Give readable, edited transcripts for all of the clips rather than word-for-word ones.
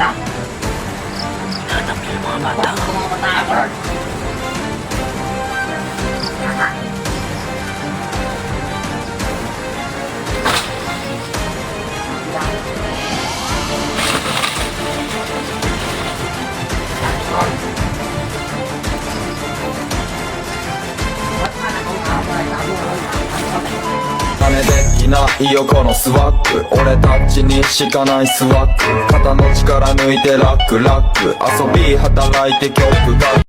Hanap niyo yung mga bata.金できないよこのスワッグ俺たちにしかないスワッグ肩の力抜いてラックラック遊び働いて曲が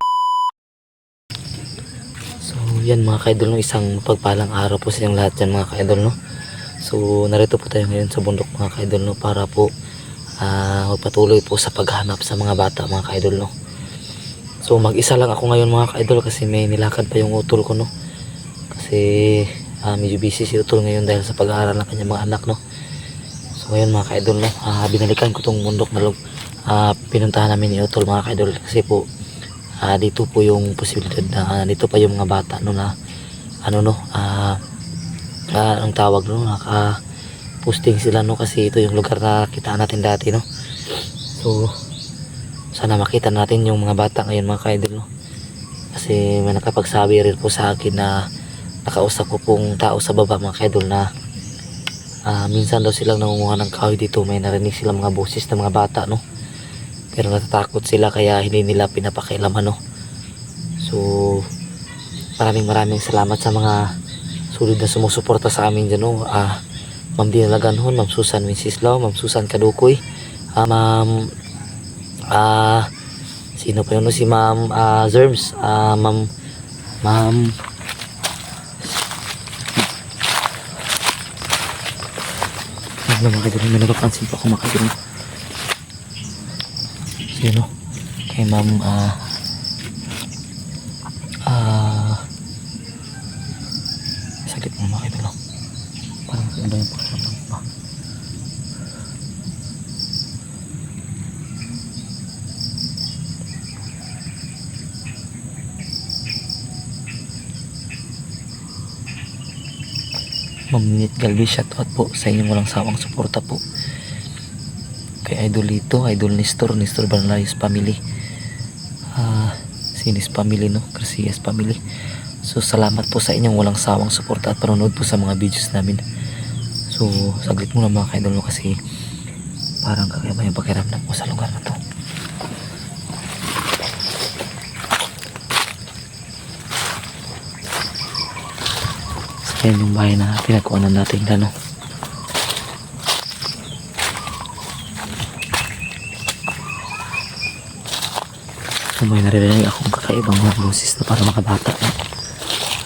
So yan mga ka-idol, no, isang pagpalang araw po sa inyong lahat yan mga ka-idol, no. So narito po tayo ngayon sa bundok mga ka-idol, no, para po magpatuloy po sa paghanap sa mga bata mga ka-idol, no. So mag-isa lang ako ngayon mga ka-idol kasi may nilakad pa yung utol ko, no. Kasi medyo busy si utol ngayon dahil sa pag-aaral ng kanyang mga anak, no. So ngayon mga ka-idol, no, binalikan ko tong bundok na pinuntahan namin ni utol mga ka-idol kasi po dito po yung posibilidad na dito pa yung mga bata, no, na ano, no, ang tawag, no, naka-posting sila, no, kasi ito yung lugar na kita natin dati, no. So sana makita natin yung mga bata ngayon mga ka-idol, no, kasi may nakapagsabi rin po sa akin na nakausap ko pong tao sa baba mga ka-idol na minsan daw silang nangunguha ng kahoy dito, may narinig silang mga boses ng mga bata, no, pero natatakot sila kaya hindi nila pinapakailaman, no. So maraming salamat sa mga sulit na sumusuporta sa amin dyan, no. Ma'am Dina Laganhon, Ma'am Susan Winsislao, Ma'am Susan Kadukoy, Ma'am sino pa yun, no? Si Ma'am Zerms, Ma'am mga kaibigan, may napapansin po ako mga kaibigan. Sino? Kay Ma'am saglit mo mga kaibigan, parang iba yung pakiramdam pa. Ma'am Ninit Galvez, shoutout po sa inyong walang sawang suporta po kay Idol Lito, Idol Nestor Banlayos family, Sinis family, no, Garcias family. So salamat po sa inyong walang sawang suporta at panonood po sa mga videos namin. So saglit muna mga ka-idol, no, kasi parang kakaiba yung pakiramdam ko sa lugar na to. So yan yung bahay na pinagkuhanan natin na, no. So may naririnig akong kakaibang mga boses na para makabata, no,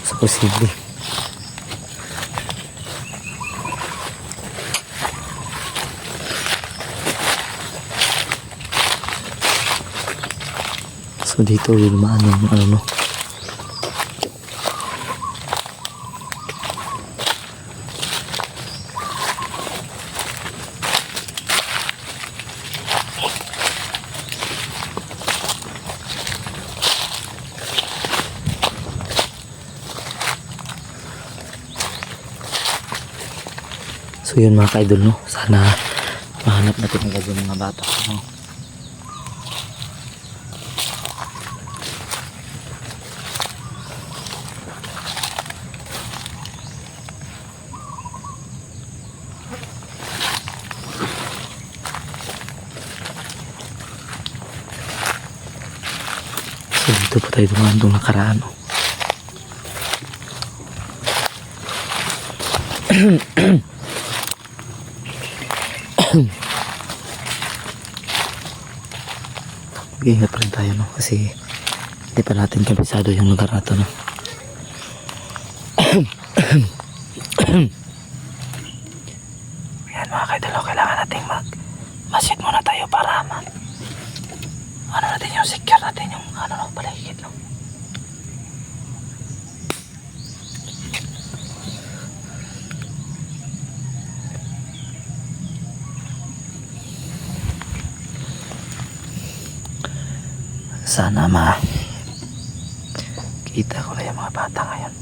sa posible. So dito yung lumaan yung ano, no. So yun mga ka-idol, no, sana mahanap natin agad yung mga bata, no. So dito po tayo dumaan doon nakaraan, no. Mag-ingat pa rin tayo, no, kasi hindi pa natin kabisado yung lugar na to, no. Yan mga kaidolo, kailangan natin mag-masid muna tayo para ano natin yung secure natin yung ano, no, paligid, no. Sana kita ko na yung mga bata ngayon.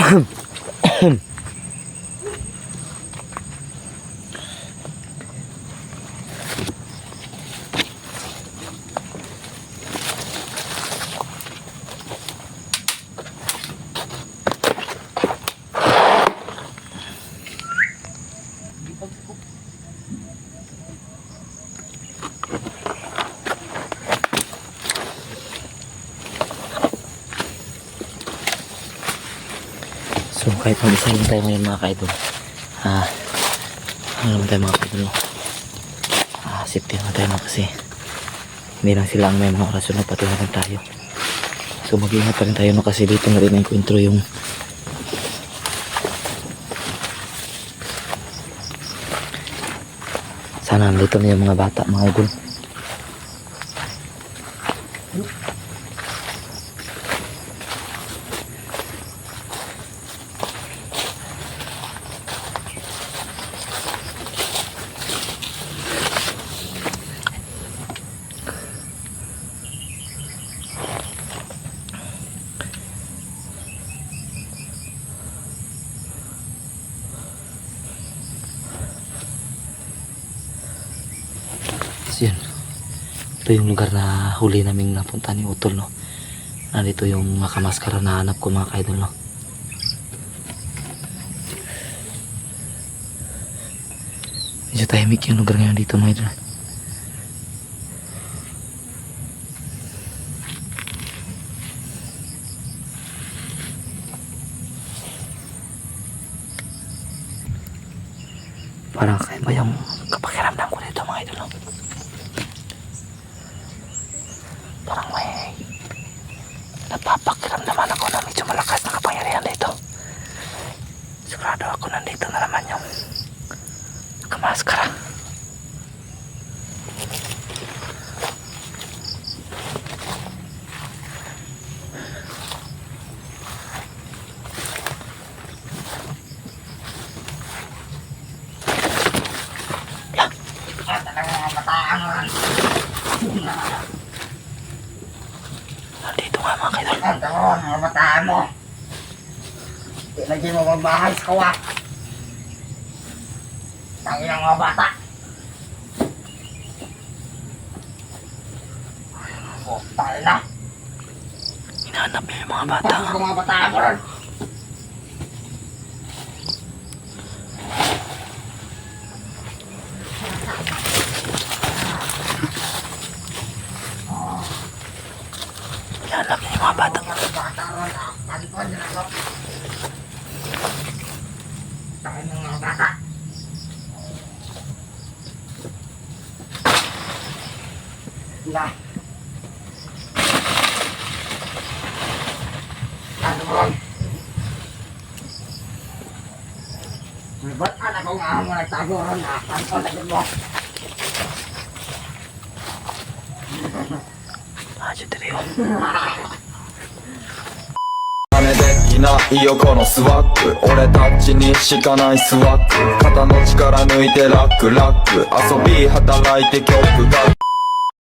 So kahit mag-isa lang tayo ngayon mga kaidol, ano naman tayo mga kaidol, no? Safety naman tayo, no? Kasi hindi lang sila ang may mga orasyon, no? Pati na rin tayo. So mag-iingat pa rin tayo, no? Kasi dito na rin na-encuentro yung sana nandito na yung mga bata mga idol. So yun, ito yung lugar na huli naming napunta ni Utol, no? Nandito yung nakamaskara na hanap ko mga kaidol, no? Medyo tahimik yung lugar ngayon dito mga idol. Parang kakaiba yung kapakiramdam ko dito mga idol, no? Parang may napapakiramdaman ako na medyo malakas na kapangyarihan dito. Sigurado ako nandito na naman yung nakamaskara. Nandito nga mga kaidol. Ito, mga bataan mo. Ilagay mo magbahay sa kawa. Tangin ang mga bata. Oh, tayo na. Hinahanap niya yung mga bata. Bakit mga bataan mo ron? Hinahanap niya yung mga bata. Mga bata ron, tangin ko dyan ako. Tangin ang mga bata. Na. Ano ron? Ba't anak ko nga mo nagtago ron na? Ano ko lagyan mo? Medyo diriyo. 真似できないよこのスワッグ俺たちにしかないスワッグ肩の力抜いてラックラック遊び働いて曲が